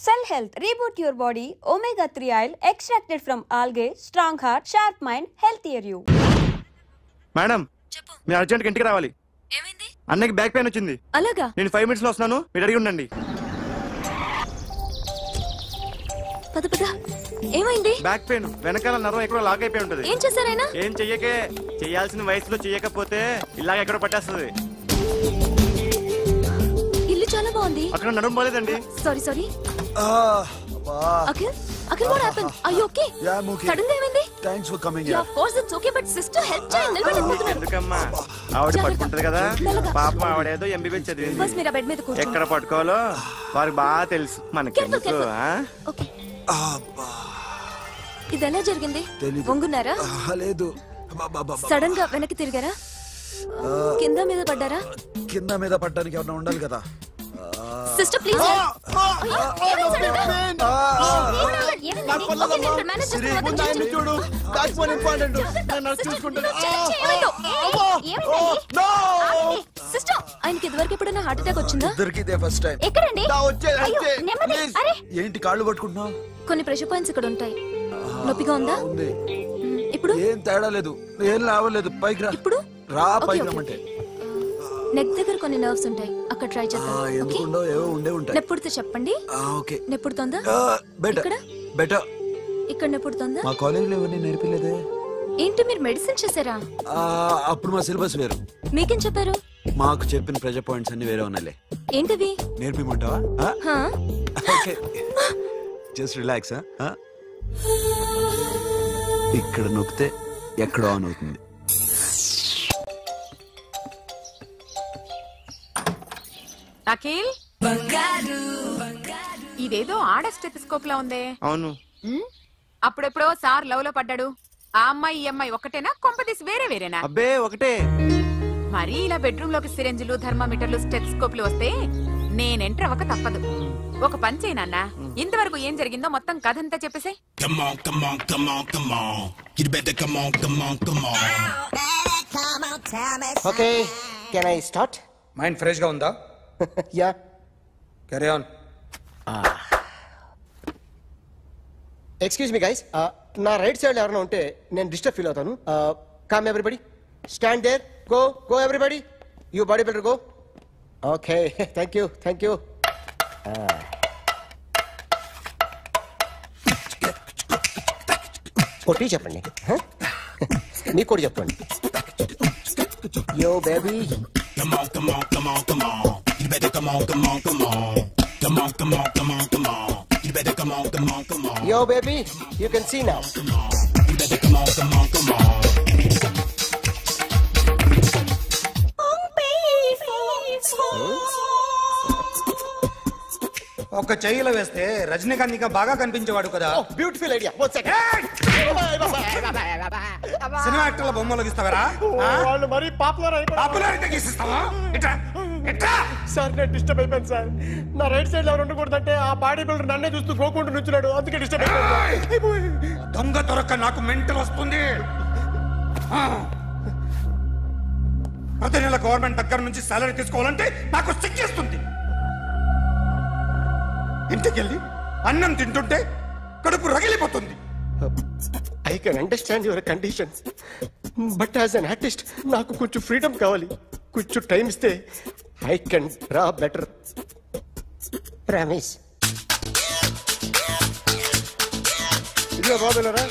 Cell Health, reboot your body, omega-3 oil extracted from algae, strong heart, sharp mind, healthier you. Madam మీరు urgent గా ఇంటికి రావాలి. ఏమైంది? అన్నకి బ్యాక్ పెయిన్ వచ్చింది. అలాగా? నేను 5 మినిట్స్ లో వస్తున్నాను, మీరు అడిగి ఉండండి. పద పద. ఏమైంది? బ్యాక్ పెయిన్, వెనకాల నరం ఎక్కడో లాక్ అయిపోయి ఉంటది. ఏం చేశారైనా? ఏం చెయ్యకే, చేయాల్సిన వయసులో చెయ్యకపోతే ఇలాగ ఎక్కడో పట్టేస్తుంది. ఇల్లు చాలా బాగుంది. అక్కడ నడుము బాలేదండి. Sorry. Akhil, what happened? Are you okay? Yeah, I'm okay. Suddenly ఏమైంది? Thanks for coming here. Yeah, of course it's okay, but sister help చేయండి. నిలబడిపోతున్నారు. ఎందుకమ్మా? ఆవిడ పట్టుకుంటది కదా. పాపం ఆవిడేదో ఎంబీబీఎస్ చదివింది. బస్ మీరు ఆ బెడ్ మీద కూర్చోండి. ఎక్కడ పట్టుకోవాలో వారికి బాగా తెలుసు. మనకెందుకు? ఓకే. ఇది ఎలా జరిగింది? వంగున్నారా? లేదు. సడన్ గా వెనక్కి తిరిగారా? కింద మీద పడ్డారా? కింద మీద పడ్డానికి ఎవరైనా ఉండాలి కదా. Sister please. చూడు, that's one important. నేను చూసుకుంటాను. సిస్టర్ ఆయనకి ఇదివరకు ఎప్పుడైనా హార్ట్ అటాక్ వచ్చిందా? ఇద్దరికి ఇదే ఫస్ట్ టైం. ఎక్కడండి? ఏంటి కాళ్ళు పట్టుకుంటున్నావు? కొన్ని ప్రెషర్ పాయింట్స్ ఇక్కడ ఉంటాయి. నొప్పిగా ఉందా? ఇప్పుడు ఏం తేడా లేదు, ఏం లావలేదు. పైకి రా. ఇప్పుడు రా, పైకి రమ్మంటే. నెక్ దగ్గర కొన్ని నర్వ్స్ ఉంటాయి, అక్కడ ట్రై చేద్దాం. ఎందుకుండో ఏవో ఉండే ఉంటాయి. నెప్పుడుతో చెప్పండి. ఓకే. నెప్పుడుతోందా? బెటర్. ఇక్కడ నెప్పుడుతోందా? మా కాలేజీలో ఎవరిని నేర్పిలేదే. ఏంటి మీరు మెడిసిన్ చేశారా? అప్పుడు మా సిలబస్ వేరు. మీకేం చెప్పారు? మాకు చెప్పిన ప్రెజర్ పాయింట్స్ అన్ని వేరే ఉన్నాయిలే. ఏంటివి? నేర్పిమంటావా? Okay, just relax. ఇక్కడ నొక్కితే ఎక్కడో ఆన్ అవుతుంది. అఖిల్, ఇదేదో ఆడ స్టెథోస్కోప్ లా ఉందే. అవును. అప్పుడెప్పుడో సార్ లవ్ లో పడ్డాడు. ఆ అమ్మాయి ఈ అమ్మాయి ఒకటేనా, కొంపదీసి వేరేనా? అబ్బే ఒకటే. మరి ఇలా బెడ్రూమ్ లోకి సిరెంజులు, థర్మామీటర్లు, స్టెథోస్కోప్లు వస్తే నేను ఎంటర్ అవ్వక తప్పదు. ఒక పని చేయి నాన్న, ఇంతవరకు ఏం జరిగిందో మొత్తం కథ అంతా చెప్పేసే. Okay, can I start? Mind fresh గా ఉందా? Yeah, carry on. Excuse me guys, నా రైట్ సైడ్ ఎవరైనా ఉంటే నేను డిస్టర్బ్ ఫీల్ అవుతాను. Come everybody, stand there, go everybody, you body builder go. Okay, thank you. కొట్టి చెప్పండి, మీకు కూడా చెప్పండి. Yo baby, yo baby, you can see now. ఒక చెయ్యిలో వేస్తే రజనీకాంత్ ఇంకా బాగా కనిపించేవాడు కదా. Beautiful idea. సినిమా యాక్టర్ల బొమ్మలు గీస్తావరా? వాళ్ళు మరి పాపులారిటీ గీసిస్తావా? సార్ నేను డిస్టర్బ్ అయిపోయాను సార్. నా రైట్ సైడ్ ఎవరు ఉండకూడదంటే ఆ బాడీ బిల్డర్ నన్నే చూస్తూ గోకుంటూ నుంచున్నాడు, అందుకే డిస్టర్బ్ అయిపోయాను. దొంగ దొరక్క నాకు మెంటల్ వస్తుంది. ప్రతి నెల గవర్నమెంట్ దగ్గర నుంచి సాలరీ తీసుకోవాలంటే నాకు సిగ్గేస్తుంది. ఇంటికెళ్ళి అన్నం తింటుంటే కడుపు రగిలిపోతుంది. I can understand your conditions, but as an artist నాకు కొంచెం ఫ్రీడమ్ కావాలి. కొంచెం టైం ఇస్తే I can draw better. Promise. ఇదిగో బాబులరా,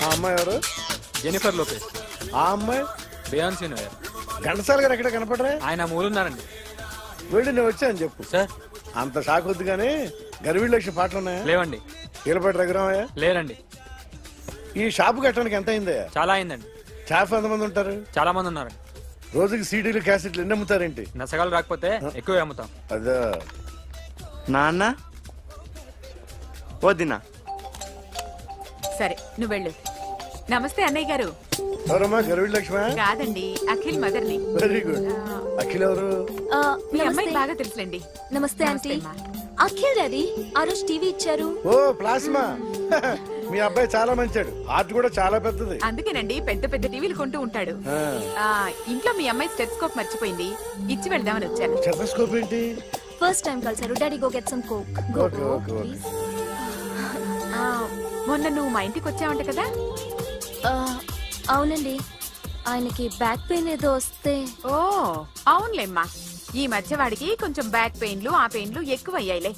ఆ అమ్మాయి ఎవరు? Jennifer Lopez. ఆ అమ్మాయి బియాన్సీ నోయర్. ఘంటసాల గారు ఎక్కడ కనపడరా? ఆయన మూలున్నారండి. వెళ్ళి నేను వచ్చాను చెప్పు. సార్ అంత షాక్ వద్దు కానీ గర్వీళ్ళు లక్ష పాటలు ఉన్నాయా? లేవండి. కీలపాటి రఘురామయ్య లేరండి. ఈ షాపు కట్టడానికి ఎంత అయిందయ్యా? చాలా అయిందండి. షాప్ ఎంతమంది ఉంటారు? చాలా మంది ఉన్నారండి. రోజుకి సీడీలు, క్యాసెట్లు ఎన్ని అమ్ముతారేంటి? నసగాలు రాకపోతే ఎక్కువ అమ్ముతాం. అదే నాన్న వద్దినా. సరే నువ్వు వెళ్ళు. నమస్తే అన్నయ్య గారు. ఎవరమ్మా? గర్వీళ్ళ లక్ష్మ? కాదండి, అఖిల్ మదర్ని. Very good. అఖిల్ ఎవరు? మీ అమ్మాయి బాగా తెలుసులేండి. నమస్తే ఆంటీ. అఖిల్ డాడీ ఆ రోజు టీవీ ఇచ్చారు. ఓ ప్లాస్మా. మీ అబ్బాయి చాలా మంచాడు, ఆర్ట్ కూడా చాలా పెద్దది. అందుకేనండి పెద్ద పెద్ద టీవీలు కొంటూ ఉంటాడు. ఇంట్లో మీ అమ్మాయి స్టెథోస్కోప్ మర్చిపోయింది, ఇచ్చి వెళ్దామని వచ్చాను. స్టెథోస్కోప్ ఏంటి? ఫస్ట్ టైం కలిసారు. Daddy go get some coke. Please. మొన్న నువ్వు మా ఇంటికి వచ్చావంట కదా? అవునండి, ఆయనకి బ్యాక్ పెయిన్ ఏదో వస్తే. ఓ అవునులేమ్మా, ఈ మధ్య వాడికి కొంచెం బ్యాక్ పెయిన్లు ఆ పెయిన్లు ఎక్కువ అయ్యాయిలే.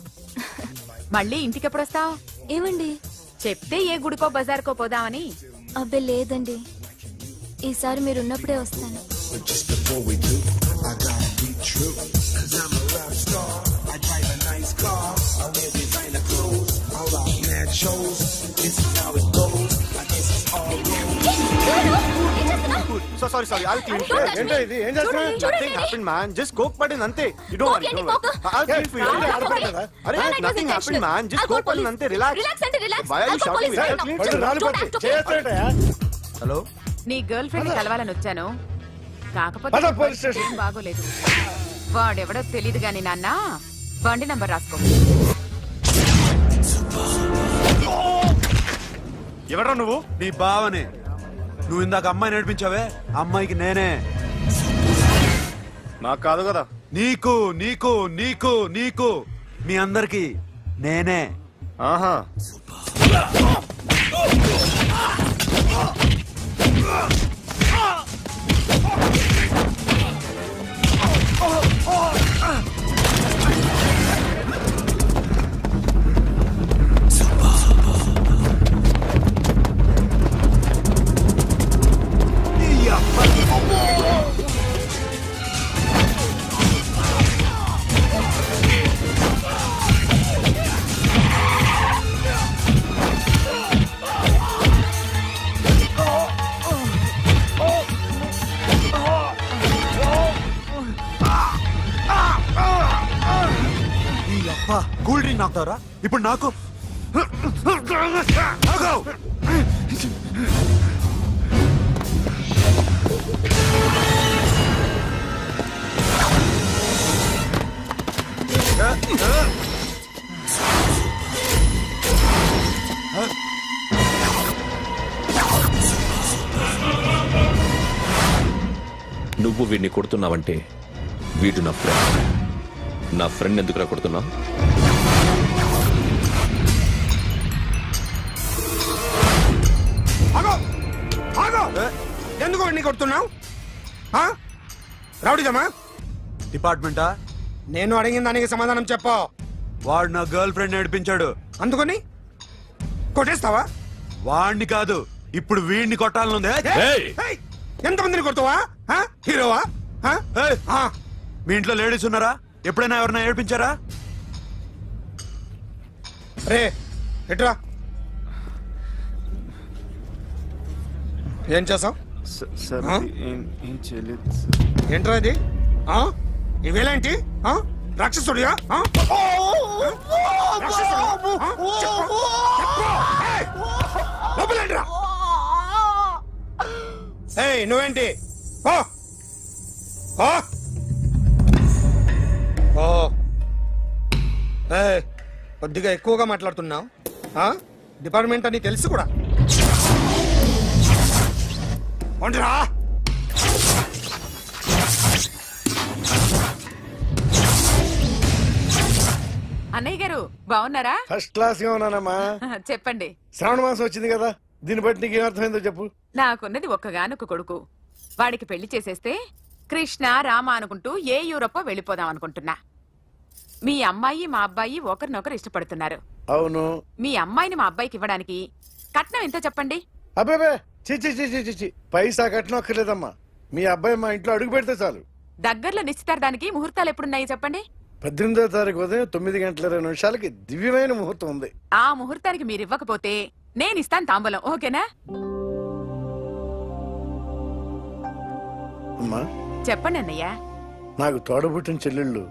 మళ్ళీ ఇంటికి ఎప్పుడు వస్తావు? ఏమండి చెప్తే ఏ గుడికో బజార్కో పోదామని. అబ్బే లేదండి, ఈసారి మీరున్నప్పుడే వస్తాను. Sorry, I'll clean for you. ఏంటో ఇది ఏం చేస్తున్నావు? Nothing happened, man. Just coke పడింది అంతే. You don't worry. I'll clean for you. అరే nothing happened, man. Just coke పడింది అంతే. Relax. Why are you shouting? I'll clean for you. Hello, నీ గర్ల్ ఫ్రెండ్ కలవాలని వచ్చాను, కాకపోతే ఏం బాగోలేదు. వాడెవడో తెలీదు గాని నాన్న, బండి నంబర్ రాసుకో. ఎవడ్రా నువ్వు? నీ బావనే. నువ్వు ఇందాక అమ్మాయి నడిపించావే, అమ్మాయికి నేనే. నాకు కాదు కదా. నీకు నీకు నీకు నీకు మీ అందరికి నేనే. ఆహా, కూల్ డ్రింక్ నాకుతావరా ఇప్పుడు? నాకు నువ్వు వీడిని కొడుతున్నావంటే వీడు నా ఫ్రెండ్. నా ఫ్రెండ్ ఎందుకురా కొడుతున్నావు? ఎందుకు వాడిని కొడుతున్నావు? రౌడీజమా? డిపార్ట్మెంటా? నేను అడిగిన దానికి సమాధానం చెప్పు. వాడు నా గర్ల్ ఫ్రెండ్ నడిపించాడు. అందుకని కొట్టేస్తావా? వాడిని కాదు, ఇప్పుడు వీడిని కొట్టాలనుంది. ఎంతమందిని కొడతావా? హీరోవా? మీ ఇంట్లో లేడీస్ ఉన్నారా? ఎప్పుడైనా ఎవరైనా ఏడిపించారా? రే ఎట్రా, ఏం చేసావు? ఏం చేయలేదు. ఏంట్రా ఇది? ఇవేలాంటి రాక్షసుడియా? నువ్వేంటి? కొద్దిగా ఎక్కువగా మాట్లాడుతున్నావు. డిపార్ట్మెంట్ అని తెలుసు కూడా. రా అన్నయ్య గారు బాగున్నారా? ఫస్ట్ క్లాస్ గా ఉన్నానమ్మా. చెప్పండి. శ్రావణ మాసం వచ్చింది కదా, దీన్ని బట్టి నీకు ఏమర్థమైందో చెప్పు. నాకున్నది ఒక్కగానొక్క కొడుకు. వాడికి పెళ్లి చేసేస్తే కృష్ణ రామ అనుకుంటూ ఏ యూరోపో వెళ్ళిపోదాం అనుకుంటున్నా. మీ అమ్మాయి మా అబ్బాయి ఒకరినొకరు ఇష్టపడుతున్నారు. అవును. మీ అమ్మాయిని మా అబ్బాయికి ఇవ్వడానికి కట్నం ఎంతో చెప్పండి. అబ్బే చిచి పైసా కట్నం అక్కర్లేదమ్మా. మీ అబ్బాయి మా ఇంట్లో అడుగు పెడితే చాలు. దగ్గరలో నిశ్చితార్థానికి ముహూర్తాలు ఎప్పుడున్నాయి చెప్పండి. 18వ తారీఖు ఉదయం 9:20 దివ్యమైన ముహూర్తం ఉంది. ఆ ముహూర్తానికి మీరు ఇవ్వకపోతే నేను ఇస్తాను తాంబూలం. ఓకేనా? అమ్మా చెప్పండి అన్నయ్య. నాకు తోడబుట్టిన చెల్లెళ్ళు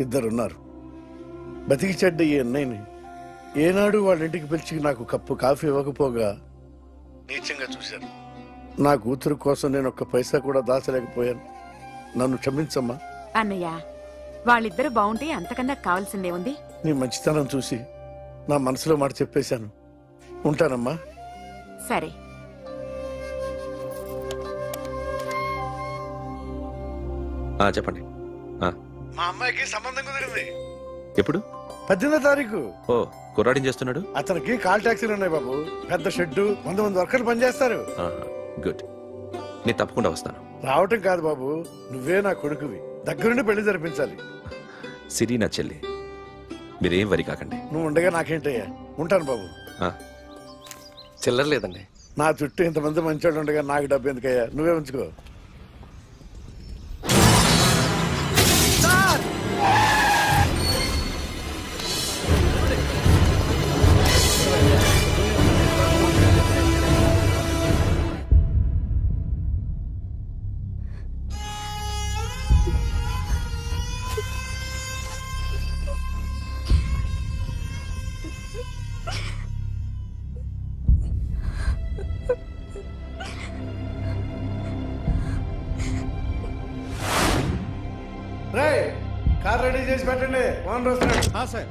2 ఉన్నారు. బతికి చెడ్డ ఈ అన్నయ్యని ఏనాడు వాళ్ళ ఇంటికి పిలిచి నాకు కప్పు కాఫీ ఇవ్వకపోగా నీచంగా చూశాను. నా కూతురు కోసం నేను ఒక్క పైసా కూడా దాచలేకపోయాను. నన్ను క్షమించమ్మా. అన్నయ్య, వాళ్ళిద్దరు బాగుంటే అంతకన్నా కావాల్సిందే ఉంది. నీ మంచితనం చూసి నా మనసులో మాట చెప్పేశాను. ఉంటానమ్మా. సరే. చెప్పండి. మా అమ్మాయికి సంబంధం కుదిరింది. ఎప్పుడు? 18వ తారీఖు. ఓ, కుర్రాడేం చేస్తున్నాడు? అతనికి కాల్ టాక్సీలు ఉన్నాయి బాబు. పెద్ద షెడ్డు, 100 మంది వర్కర్లు పనిచేస్తారు. గుడ్. నేను తప్పకుండా వస్తాను. రావటం కాదు బాబు, నువ్వే నా కొడుకువి. దగ్గరుండి పెళ్లి జరిపించాలి. సిరి నా చెల్లి, మీరేం వరి కాకండి. నువ్వు ఉండగా నాకేంటయ్యా. ఉంటాను బాబు. చిల్లర లేదండి. నా చుట్టూ ఇంతమంది మంచోళ్ళు ఉండగా నాకు డబ్బు ఎందుకయ్యా, నువ్వే ఉంచుకో. కార్ రెడీ చేసి పెట్టండి. ఓనర్ వస్తున్నాడు. సార్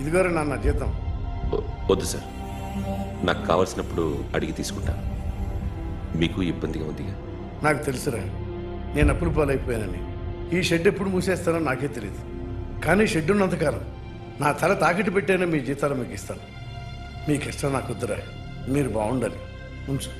ఇదిగోరు నాన్న జీతం. వద్దు సార్, నాకు కావాల్సినప్పుడు అడిగి తీసుకుంటాను. మీకు ఇబ్బందిగా ఉందిగా? నాకు తెలుసురా, నేను అప్పుడు పాలైపోయానని. ఈ షెడ్ ఎప్పుడు మూసేస్తానో నాకే తెలియదు. కానీ షెడ్ ఉన్నంతకాలం నా తల తాకిట్టు పెట్టైనా మీ జీతాలు మీకు ఇస్తాను. మీకు ఇష్టం నాకు వద్దురా, మీరు బాగుండాలి. ఉంచు.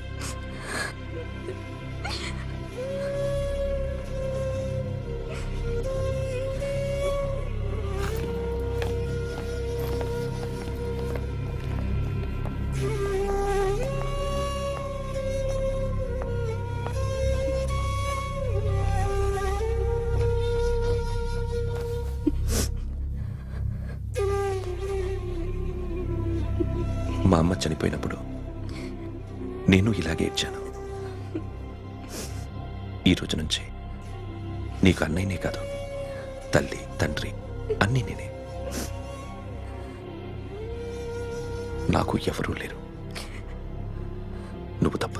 మా అమ్మ చనిపోయినప్పుడు నేను ఇలాగే ఇచ్చాను. ఈ రోజు నుంచి నీకు అన్నయ్యనే కాదు, తల్లి తండ్రి అన్నీ నేనే. నాకు ఎవరూ లేరు, నువ్వు తప్ప.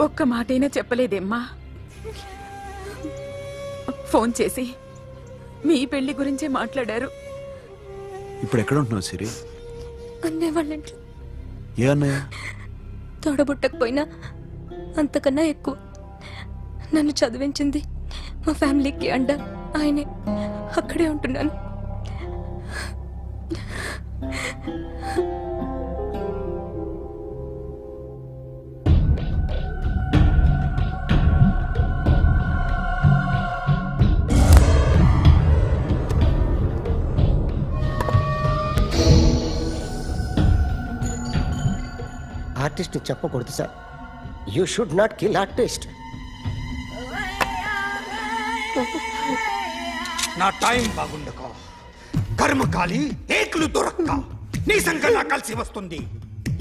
ఒక్క మాటైనా చెప్పలేదేమ్మా? ఫోన్ చేసి మీ పెళ్లి గురించే మాట్లాడారు. ఇప్పుడు ఎక్కడ ఉంటున్నావు సిరి? అన్నయ్య వాళ్ళ ఇంట్లో. ఏ అన్నయ్య? తోడబుట్టకపోయినా అంతకన్నా ఎక్కువ నన్ను చదివించింది మా ఫ్యామిలీకి అండ ఆయనే. అక్కడే ఉంటున్నాను. ఆర్టిస్ట్ చెప్పకూడదు sir. You should not kill artist. నా టైం బాగుండకో, కర్మకాలి ఏకులు దొరక్క నీ సంకల్లా కలిసి వస్తుంది.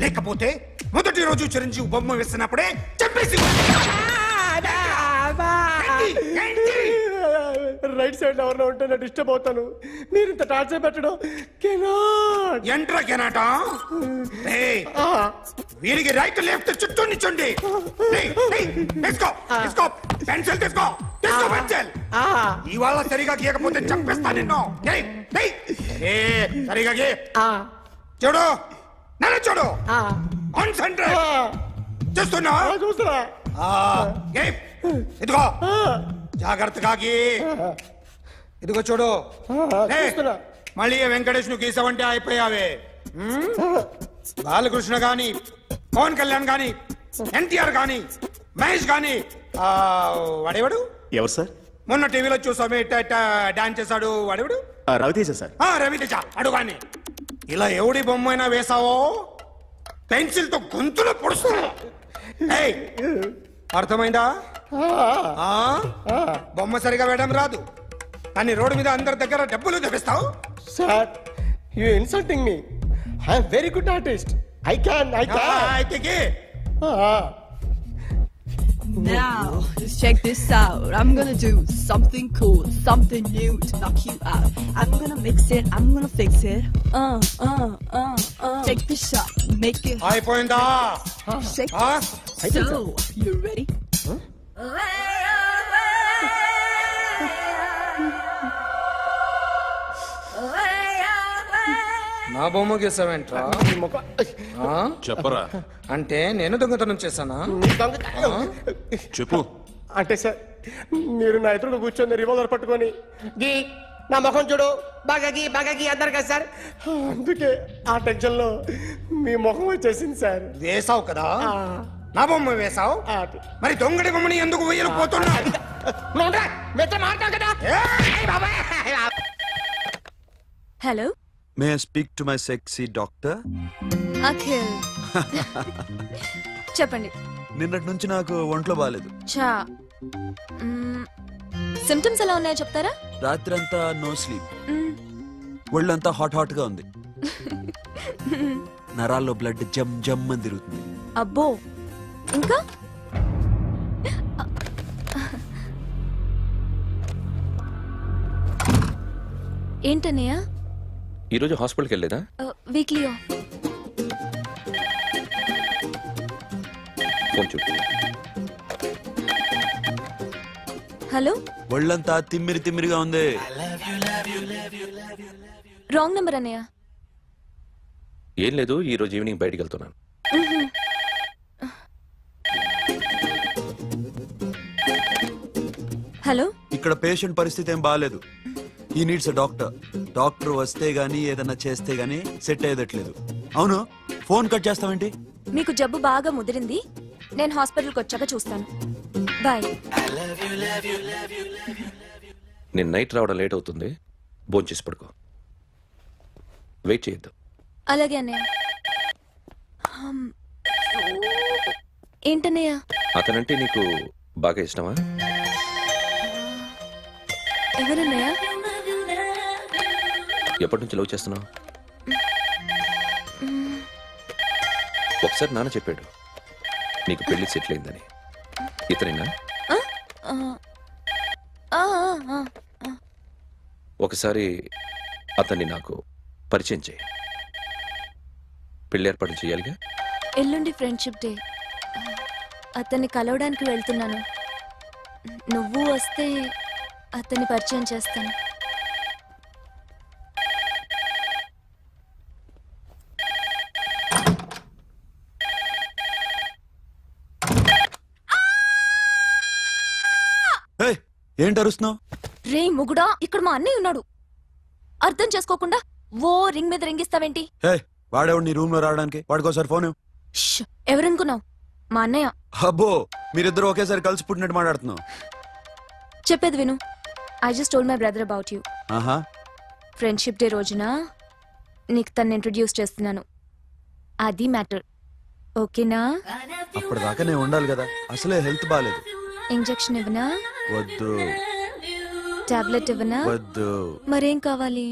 లేకపోతే మొదటి రోజు చిరంజీవి బొమ్మ వేసినప్పుడే చెప్పేసి రైట్ సైడ్ ఎవరిలో ఉంటే నేను డిస్టర్బ్ అవుతాను. మీరు ఇంత టార్చర్ పెట్టడం ఎంట్రా కెనాట. వీరికి రైట్ లెఫ్ట్ చుట్టూ నిచ్చండి. పెన్సిల్ తీసుకో, పెన్సిల్. ఇవాళ సరిగా గీయకపోతే చంపేస్తా నిన్ను. సరిగా గీ. చూడు, నన్ను చూడు. కాన్సంట్రేట్ చేస్తున్నా. చూస్తున్నా. ఇదిగో జాగ్రత్తగా గీ. ఇదిగో చూడు. మళ్ళీ వెంకటేష్ ను గీసావంటే అయిపోయావే. బాలకృష్ణ గాని, పవన్ కళ్యాణ్ గాని, ఎన్టీఆర్ గాని, మహేష్ గాని, వాడేవాడు ఎవరు సార్? మొన్న టీవీలో చూసామే డాన్స్ చేశాడు, వాడేవాడు? రవితేజ సార్. రవితేజ అడుగాని. ఇలా ఎవడి బొమ్మ అయినా వేసావో పెన్సిల్ తో గొంతులో పొడుస్తా. అర్థమైందా? బొమ్మ సరిగా వేయడం రాదు, కానీ రోడ్డు మీద అందరి దగ్గర డబ్బులు తెప్పిస్తావు. Sir, you insulting me. I am very good artist. I can. Now, just check this out. I'm gonna do something cool, something new to knock you out. I'm gonna mix it, I'm gonna fix it. Take the shot, make it. అయిపోయిందా? Shake it. So, you ready? నా బొమ్మ గీసావేంట్రా? చెప్పరా. అంటే నేను దొంగతనం చేశానా? చెప్పు. అంటే సార్ మీరు నా ఎదురు కూర్చొని రివాల్వర్ పట్టుకొని గీ నా ముఖం చూడు బాగా గీ అన్నారు కదా సార్, అందుకే ఆ టెన్షన్ లో మీ ముఖం వచ్చేసింది సార్. వేసావు కదా, నా బొమ్మ వేసావు, మరి దొంగడి బొమ్మని ఎందుకు వేయలు పోతున్నావు? Hello, may I speak to my sexy doctor? Akhil చెప్పండి. నిన్నటి నుంచి నాకు ఒంట్లో బాగాలేదు. చా సిమ్టమ్స్ ఎలా ఉన్నాయో చెప్తారా? రాత్రంతా నో స్లీప్, ఒళ్ళంతా హాట్ గా ఉంది, నరాల్లో బ్లడ్ జమ్ జమ్ అని తిరుగుతుంది. అబ్బో, ఇంకా ఏంటన్నయ్య? ఈరోజు హాస్పిటల్కి వెళ్ళేదా? Weekly off. ఫోన్ చూడు. హలో, ఒళ్ళంతా తిమ్మిరిగా ఉంది. రాంగ్ నెంబర్ అన్నయ్య. ఏం లేదు, ఈ రోజు ఈవినింగ్ బయటికి వెళ్తున్నాను. హలో, ఇక్కడ పేషెంట్ పరిస్థితి ఏం బాగాలేదు. ఈ నీడ్స్ డాక్టర్. డాక్టర్ వస్తే గానీ ఏదన్నా చేస్తే గానీ సెట్ అయ్యేదట్లేదు. అవును, ఫోన్ కట్ చేస్తావేంటి? మీకు జబ్బు బాగా ముదిరింది, నేను హాస్పిటల్కి వచ్చాక చూస్తాను. బాయ్. నేను నైట్ రావడం లేట్ అవుతుంది, భోంచేసి పడుకో. వెయిట్ చేయొద్దు. అలాగే అన్నయ్య. ఏంటన్నయ్య? అతనంటే నీకు బాగా ఇష్టమా? ఎవరన్నయ్య? ఎప్పటి నుంచి లవ్ చేస్తున్నావు? ఒకసారి నాన్న చెప్పాడు నీకు పెళ్లి సెటిల్ అయిందని. ఇతనేనా? ఒకసారి అతన్ని నాకు పరిచయం చేయి. పెళ్లి ఏర్పాటు చేయాలిగా. ఎల్లుండి ఫ్రెండ్షిప్ డే, అతన్ని కలవడానికి వెళ్తున్నాను. నువ్వు వస్తే అతన్ని పరిచయం చేస్తాను. ఏంటి అరుస్తున్నావు? రే ముగుడా, ఇక్కడ మా అన్నయ్య ఉన్నాడు. అర్థం చేసుకోకుండా ఓ రింగ్ మీద రింగిస్తావేంటి? వాడేవాడు నీ రూమ్ లో రావడానికి? వాడికోసారి ఫోన్. ఎవరనుకున్నావు? మా అన్నయ్య. అబ్బో, మీరిద్దరు ఒకేసారి కలిసి పుట్టినట్టు మాట్లాడుతున్నావు. చెప్పేది విను. I just told my brother about you. Friendship day రోజున నీకు తను ఇంట్రడ్యూస్ చేస్తున్నాను. అది మ్యాటర్. ఓకేనా? అప్పటిదాకా నేను ఉండాలి కదా, అసలే హెల్త్ బాగాలేదు. ఇంజెక్షన్ ఇవ్వనా? వద్దు. టాబ్లెట్ ఇవ్వనా? వద్దు. మరేం కావాలి?